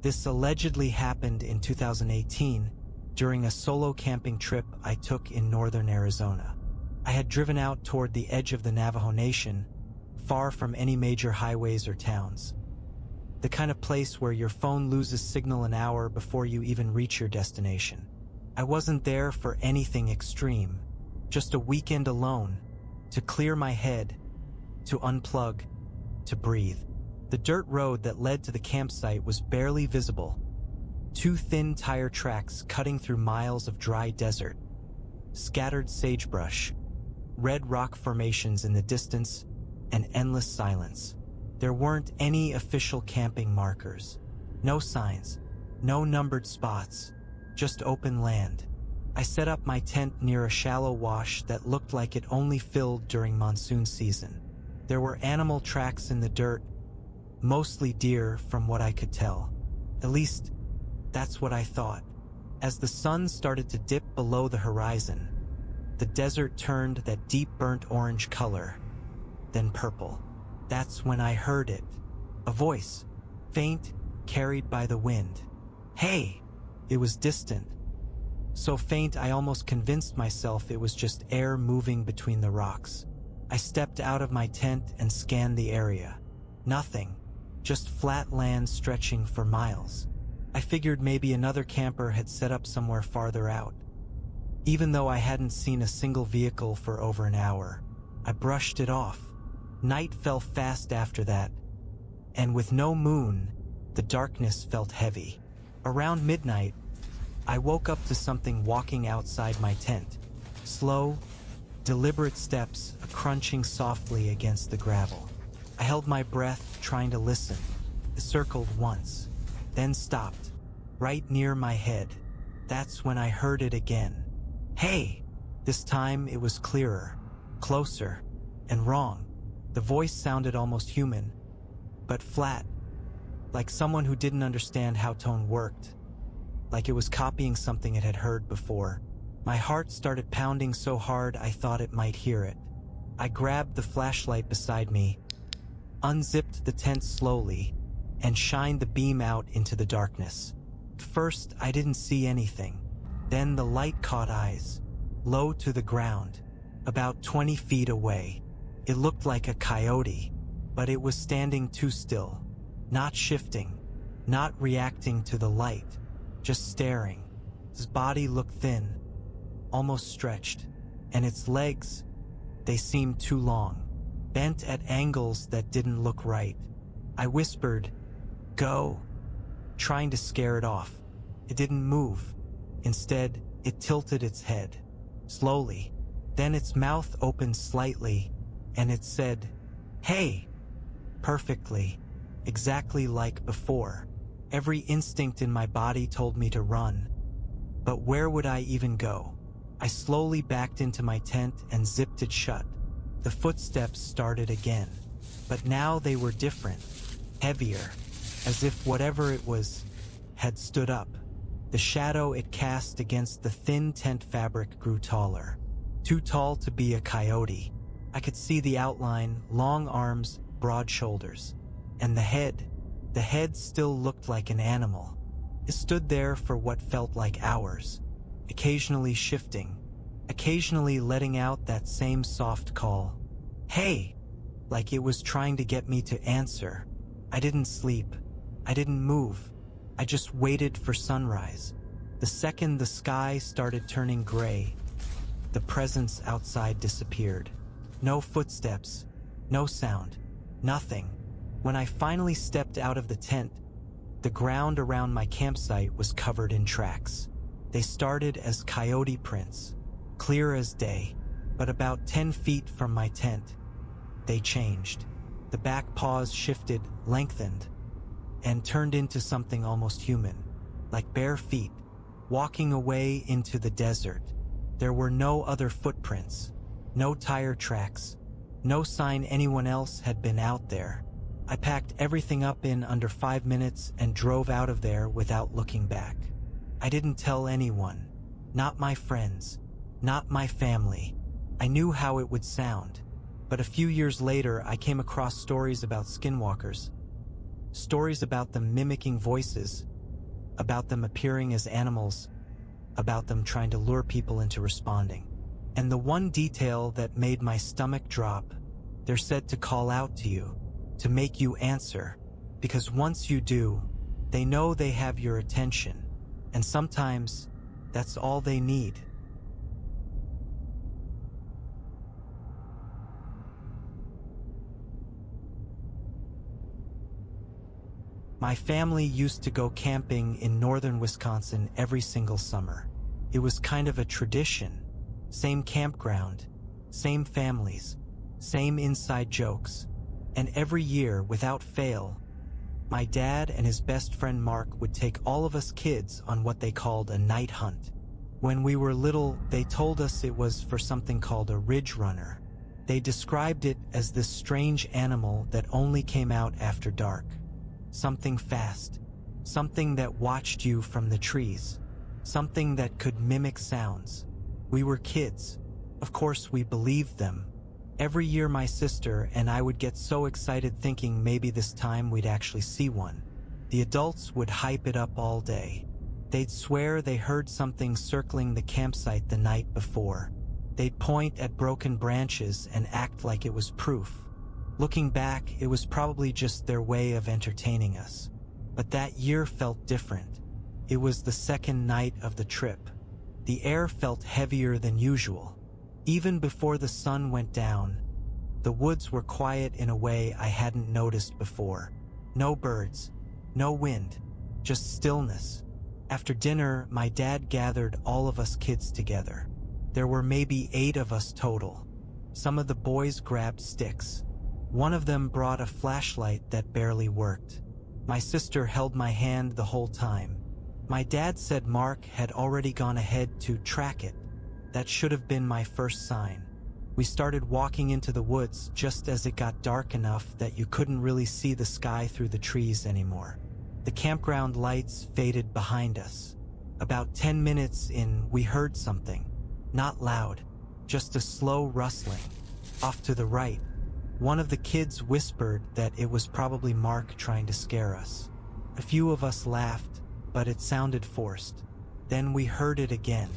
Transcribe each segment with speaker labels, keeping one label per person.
Speaker 1: This allegedly happened in 2018 during a solo camping trip I took in northern Arizona. I had driven out toward the edge of the Navajo Nation, far from any major highways or towns. The kind of place where your phone loses signal an hour before you even reach your destination. I wasn't there for anything extreme, just a weekend alone, to clear my head, to unplug, to breathe. The dirt road that led to the campsite was barely visible. 2 thin tire tracks cutting through miles of dry desert, scattered sagebrush, red rock formations in the distance, and endless silence. There weren't any official camping markers. No signs, no numbered spots, just open land. I set up my tent near a shallow wash that looked like it only filled during monsoon season. There were animal tracks in the dirt, mostly deer from what I could tell. At least, that's what I thought. As the sun started to dip below the horizon, the desert turned that deep burnt orange color, then purple. That's when I heard it. A voice, faint, carried by the wind. Hey! It was distant. So faint I almost convinced myself it was just air moving between the rocks. I stepped out of my tent and scanned the area. Nothing. Just flat land stretching for miles. I figured maybe another camper had set up somewhere farther out. Even though I hadn't seen a single vehicle for over an hour, I brushed it off. Night fell fast after that, and with no moon, the darkness felt heavy. Around midnight, I woke up to something walking outside my tent. Slow, deliberate steps, crunching softly against the gravel. I held my breath, trying to listen. It circled once, then stopped, right near my head. That's when I heard it again. Hey! This time it was clearer, closer, and wrong. The voice sounded almost human, but flat, like someone who didn't understand how tone worked, like it was copying something it had heard before. My heart started pounding so hard I thought it might hear it. I grabbed the flashlight beside me, unzipped the tent slowly, and shined the beam out into the darkness. First, I didn't see anything. Then the light caught eyes, low to the ground, about 20 feet away. It looked like a coyote, but it was standing too still, not shifting, not reacting to the light, just staring. His body looked thin, almost stretched, and its legs, they seemed too long, bent at angles that didn't look right. I whispered, "Go," trying to scare it off. It didn't move. Instead, it tilted its head, slowly. Then its mouth opened slightly, and it said, "Hey," perfectly, exactly like before. Every instinct in my body told me to run. But where would I even go? I slowly backed into my tent and zipped it shut. The footsteps started again, but now they were different, heavier, as if whatever it was had stood up. The shadow it cast against the thin tent fabric grew taller, too tall to be a coyote. I could see the outline, long arms, broad shoulders, and the head still looked like an animal. It stood there for what felt like hours, occasionally shifting, occasionally letting out that same soft call, "Hey!" like it was trying to get me to answer. I didn't sleep. I didn't move. I just waited for sunrise. The second the sky started turning gray, the presence outside disappeared. No footsteps, no sound, nothing. When I finally stepped out of the tent, the ground around my campsite was covered in tracks. They started as coyote prints, clear as day, but about 10 feet from my tent, they changed. The back paws shifted, lengthened, and turned into something almost human, like bare feet, walking away into the desert. There were no other footprints, no tire tracks, no sign anyone else had been out there. I packed everything up in under 5 minutes and drove out of there without looking back. I didn't tell anyone, not my friends, not my family. I knew how it would sound, but a few years later I came across stories about skinwalkers. Stories about them mimicking voices, about them appearing as animals, about them trying to lure people into responding. And the one detail that made my stomach drop, they're said to call out to you, to make you answer, because once you do, they know they have your attention, and sometimes that's all they need. My family used to go camping in northern Wisconsin every single summer. It was kind of a tradition. Same campground, same families, same inside jokes. And every year, without fail, my dad and his best friend Mark would take all of us kids on what they called a night hunt. When we were little, they told us it was for something called a ridge runner. They described it as this strange animal that only came out after dark. Something fast, something that watched you from the trees, something that could mimic sounds. We were kids. Of course, we believed them. Every year my sister and I would get so excited thinking maybe this time we'd actually see one. The adults would hype it up all day. They'd swear they heard something circling the campsite the night before. They'd point at broken branches and act like it was proof. Looking back, it was probably just their way of entertaining us. But that year felt different. It was the second night of the trip. The air felt heavier than usual. Even before the sun went down, the woods were quiet in a way I hadn't noticed before. No birds, no wind, just stillness. After dinner, my dad gathered all of us kids together. There were maybe 8 of us total. Some of the boys grabbed sticks. One of them brought a flashlight that barely worked. My sister held my hand the whole time. My dad said Mark had already gone ahead to track it. That should have been my first sign. We started walking into the woods just as it got dark enough that you couldn't really see the sky through the trees anymore. The campground lights faded behind us. About 10 minutes in, we heard something. Not loud, just a slow rustling. Off to the right, one of the kids whispered that it was probably Mark trying to scare us. A few of us laughed, but it sounded forced. Then we heard it again,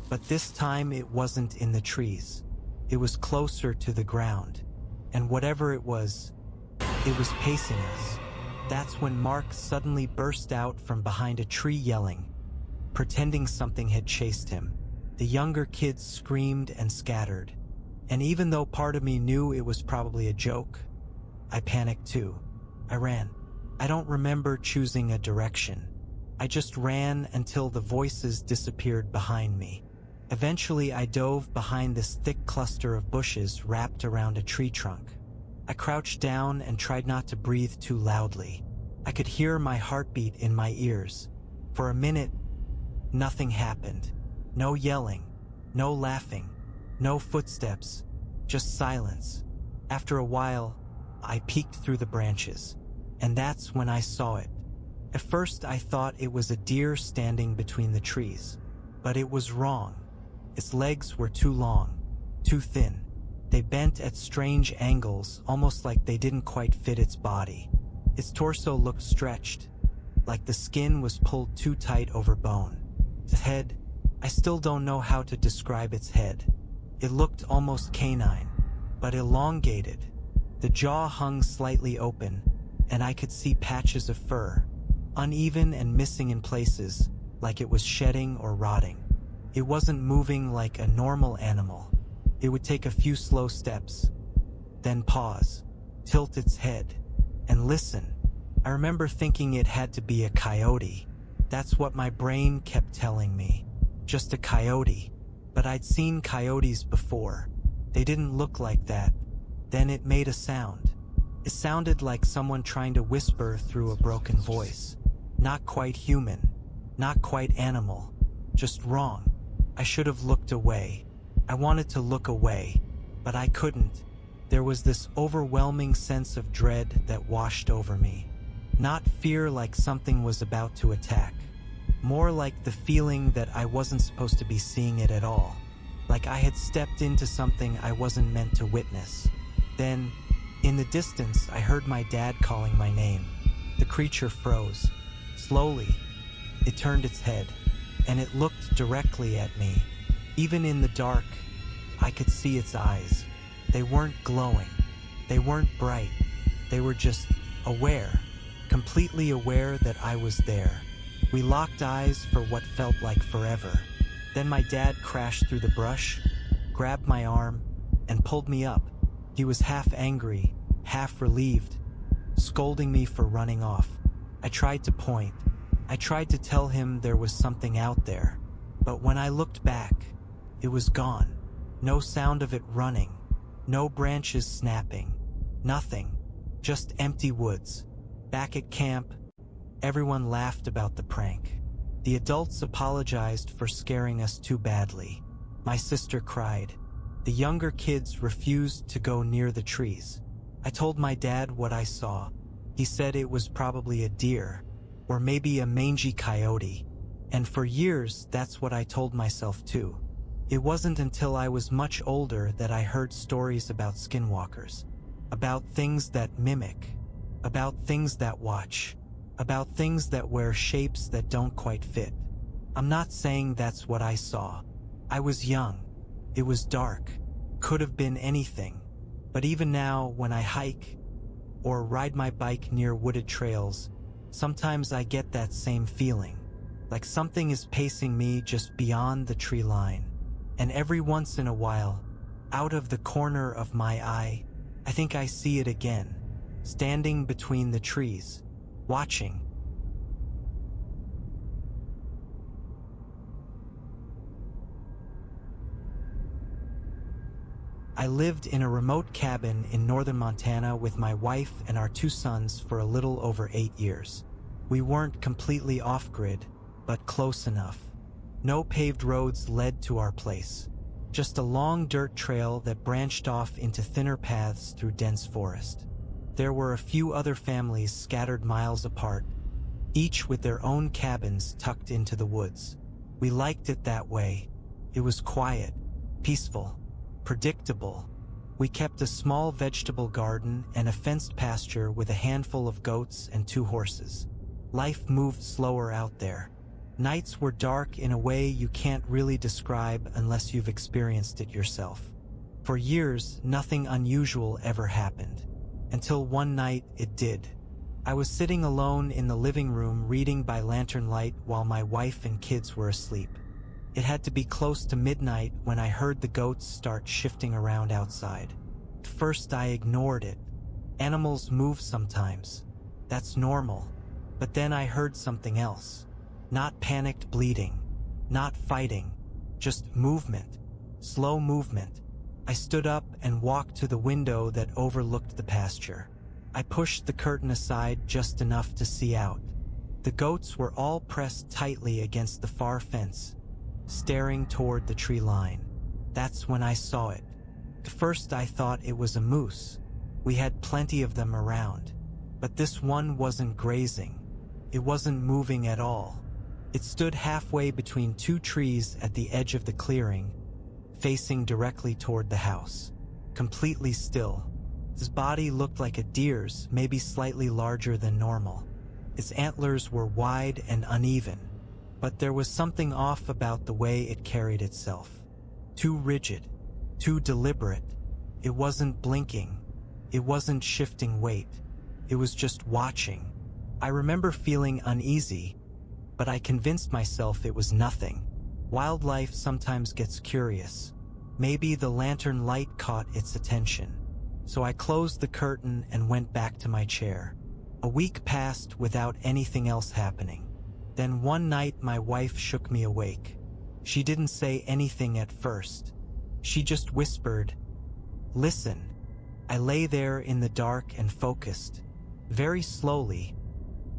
Speaker 1: but this time it wasn't in the trees. It was closer to the ground, and whatever it was pacing us. That's when Mark suddenly burst out from behind a tree yelling, pretending something had chased him. The younger kids screamed and scattered. And even though part of me knew it was probably a joke, I panicked too. I ran. I don't remember choosing a direction. I just ran until the voices disappeared behind me. Eventually, I dove behind this thick cluster of bushes wrapped around a tree trunk. I crouched down and tried not to breathe too loudly. I could hear my heartbeat in my ears. For a minute, nothing happened. No yelling, no laughing. No footsteps, just silence. After a while, I peeked through the branches, and that's when I saw it. At first, I thought it was a deer standing between the trees, but it was wrong. Its legs were too long, too thin. They bent at strange angles, almost like they didn't quite fit its body. Its torso looked stretched, like the skin was pulled too tight over bone. Its head, I still don't know how to describe its head. It looked almost canine, but elongated. The jaw hung slightly open, and I could see patches of fur, uneven and missing in places, like it was shedding or rotting. It wasn't moving like a normal animal. It would take a few slow steps, then pause, tilt its head, and listen. I remember thinking it had to be a coyote. That's what my brain kept telling me. Just a coyote. But I'd seen coyotes before. They didn't look like that. Then it made a sound. It sounded like someone trying to whisper through a broken voice. Not quite human, not quite animal, just wrong. I should have looked away. I wanted to look away, but I couldn't. There was this overwhelming sense of dread that washed over me. Not fear like something was about to attack. More like the feeling that I wasn't supposed to be seeing it at all. Like I had stepped into something I wasn't meant to witness. Then, in the distance, I heard my dad calling my name. The creature froze. Slowly, it turned its head, and it looked directly at me. Even in the dark, I could see its eyes. They weren't glowing. They weren't bright. They were just aware, completely aware that I was there. We locked eyes for what felt like forever. Then my dad crashed through the brush, grabbed my arm, and pulled me up. He was half angry, half relieved, scolding me for running off. I tried to point. I tried to tell him there was something out there. But when I looked back, it was gone. No sound of it running. No branches snapping. Nothing. Just empty woods. Back at camp, everyone laughed about the prank. The adults apologized for scaring us too badly. My sister cried. The younger kids refused to go near the trees. I told my dad what I saw. He said it was probably a deer, or maybe a mangy coyote. And for years, that's what I told myself too. It wasn't until I was much older that I heard stories about skinwalkers, about things that mimic, about things that watch, about things that wear shapes that don't quite fit. I'm not saying that's what I saw. I was young. It was dark. Could have been anything. But even now, when I hike or ride my bike near wooded trails, sometimes I get that same feeling, like something is pacing me just beyond the tree line. And every once in a while, out of the corner of my eye, I think I see it again, standing between the trees, watching. I lived in a remote cabin in northern Montana with my wife and our 2 sons for a little over 8 years. We weren't completely off-grid, but close enough. No paved roads led to our place, just a long dirt trail that branched off into thinner paths through dense forest. There were a few other families scattered miles apart, each with their own cabins tucked into the woods. We liked it that way. It was quiet, peaceful, predictable. We kept a small vegetable garden and a fenced pasture with a handful of goats and 2 horses. Life moved slower out there. Nights were dark in a way you can't really describe unless you've experienced it yourself. For years, nothing unusual ever happened. Until one night, it did. I was sitting alone in the living room reading by lantern light while my wife and kids were asleep. It had to be close to midnight when I heard the goats start shifting around outside. At first, I ignored it. Animals move sometimes. That's normal. But then I heard something else. Not panicked bleating, not fighting, just movement, slow movement. I stood up and walked to the window that overlooked the pasture. I pushed the curtain aside just enough to see out. The goats were all pressed tightly against the far fence, staring toward the tree line. That's when I saw it. At first I thought it was a moose. We had plenty of them around. But this one wasn't grazing. It wasn't moving at all. It stood halfway between 2 trees at the edge of the clearing, facing directly toward the house, completely still. His body looked like a deer's, maybe slightly larger than normal. Its antlers were wide and uneven, but there was something off about the way it carried itself. Too rigid, too deliberate. It wasn't blinking. It wasn't shifting weight. It was just watching. I remember feeling uneasy, but I convinced myself it was nothing. Wildlife sometimes gets curious. Maybe the lantern light caught its attention. So I closed the curtain and went back to my chair. A week passed without anything else happening. Then one night my wife shook me awake. She didn't say anything at first. She just whispered, "Listen." I lay there in the dark and focused. Very slowly,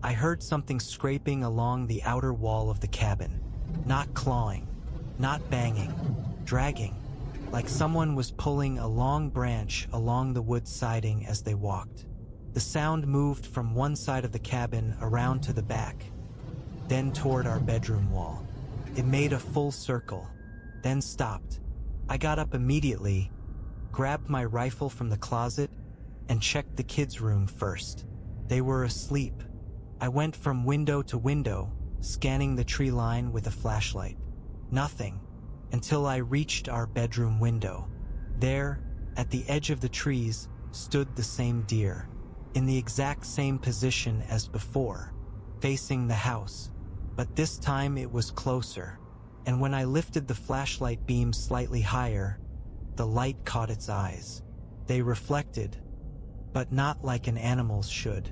Speaker 1: I heard something scraping along the outer wall of the cabin. Not clawing, not banging, dragging, like someone was pulling a long branch along the wood siding as they walked. The sound moved from one side of the cabin around to the back, then toward our bedroom wall. It made a full circle, then stopped. I got up immediately, grabbed my rifle from the closet, and checked the kids' room first. They were asleep. I went from window to window, scanning the tree line with a flashlight. Nothing, until I reached our bedroom window. There, at the edge of the trees, stood the same deer, in the exact same position as before, facing the house. But this time it was closer, and when I lifted the flashlight beam slightly higher, the light caught its eyes. They reflected, but not like an animal's should.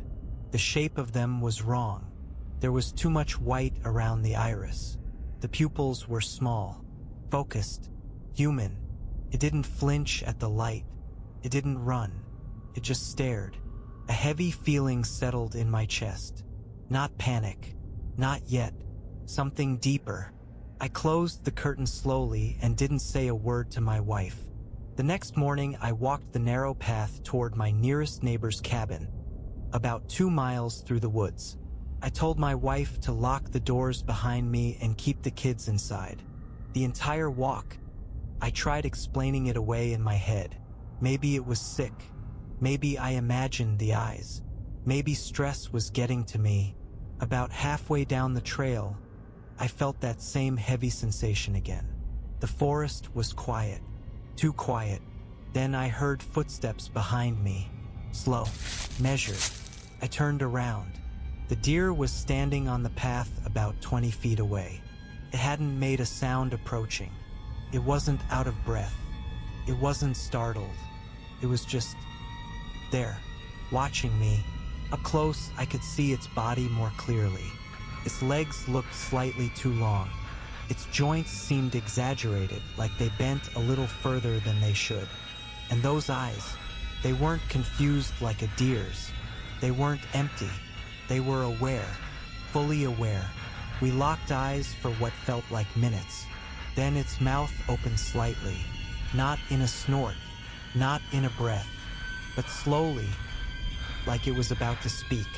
Speaker 1: The shape of them was wrong. There was too much white around the iris. The pupils were small, focused, human. It didn't flinch at the light. It didn't run. It just stared. A heavy feeling settled in my chest. Not panic. Not yet. Something deeper. I closed the curtain slowly and didn't say a word to my wife. The next morning, I walked the narrow path toward my nearest neighbor's cabin, about 2 miles through the woods. I told my wife to lock the doors behind me and keep the kids inside. The entire walk, I tried explaining it away in my head. Maybe it was sick. Maybe I imagined the eyes. Maybe stress was getting to me. About halfway down the trail, I felt that same heavy sensation again. The forest was quiet, too quiet. Then I heard footsteps behind me, slow, measured. I turned around. The deer was standing on the path about 20 feet away. It hadn't made a sound approaching. It wasn't out of breath. It wasn't startled. It was just there, watching me. Up close, I could see its body more clearly. Its legs looked slightly too long. Its joints seemed exaggerated, like they bent a little further than they should. And those eyes, they weren't confused like a deer's. They weren't empty. They were aware, fully aware. We locked eyes for what felt like minutes. Then its mouth opened slightly, not in a snort, not in a breath, but slowly, like it was about to speak.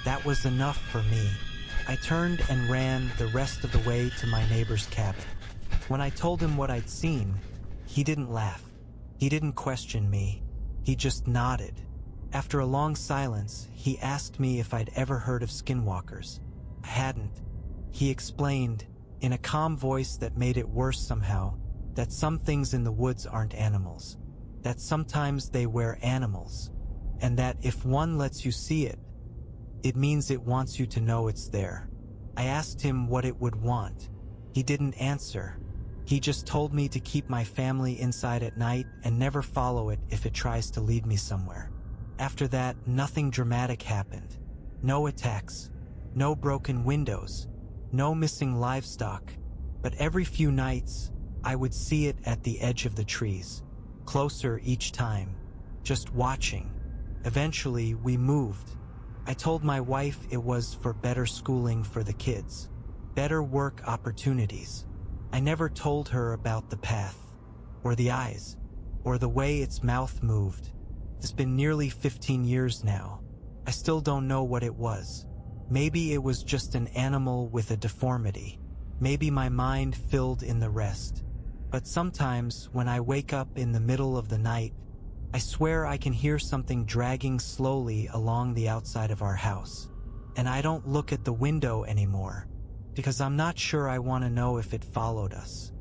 Speaker 1: That was enough for me. I turned and ran the rest of the way to my neighbor's cabin. When I told him what I'd seen, he didn't laugh. He didn't question me. He just nodded. After a long silence, he asked me if I'd ever heard of Skinwalkers. I hadn't. He explained, in a calm voice that made it worse somehow, that some things in the woods aren't animals, that sometimes they were animals, and that if one lets you see it, it means it wants you to know it's there. I asked him what it would want. He didn't answer. He just told me to keep my family inside at night and never follow it if it tries to lead me somewhere. After that, nothing dramatic happened. No attacks, no broken windows, no missing livestock. But every few nights, I would see it at the edge of the trees, closer each time, just watching. Eventually, we moved. I told my wife it was for better schooling for the kids, better work opportunities. I never told her about the path, or the eyes, or the way its mouth moved. It's been nearly 15 years now. I still don't know what it was. Maybe it was just an animal with a deformity. Maybe my mind filled in the rest. But sometimes, when I wake up in the middle of the night, I swear I can hear something dragging slowly along the outside of our house. And I don't look at the window anymore, because I'm not sure I want to know if it followed us.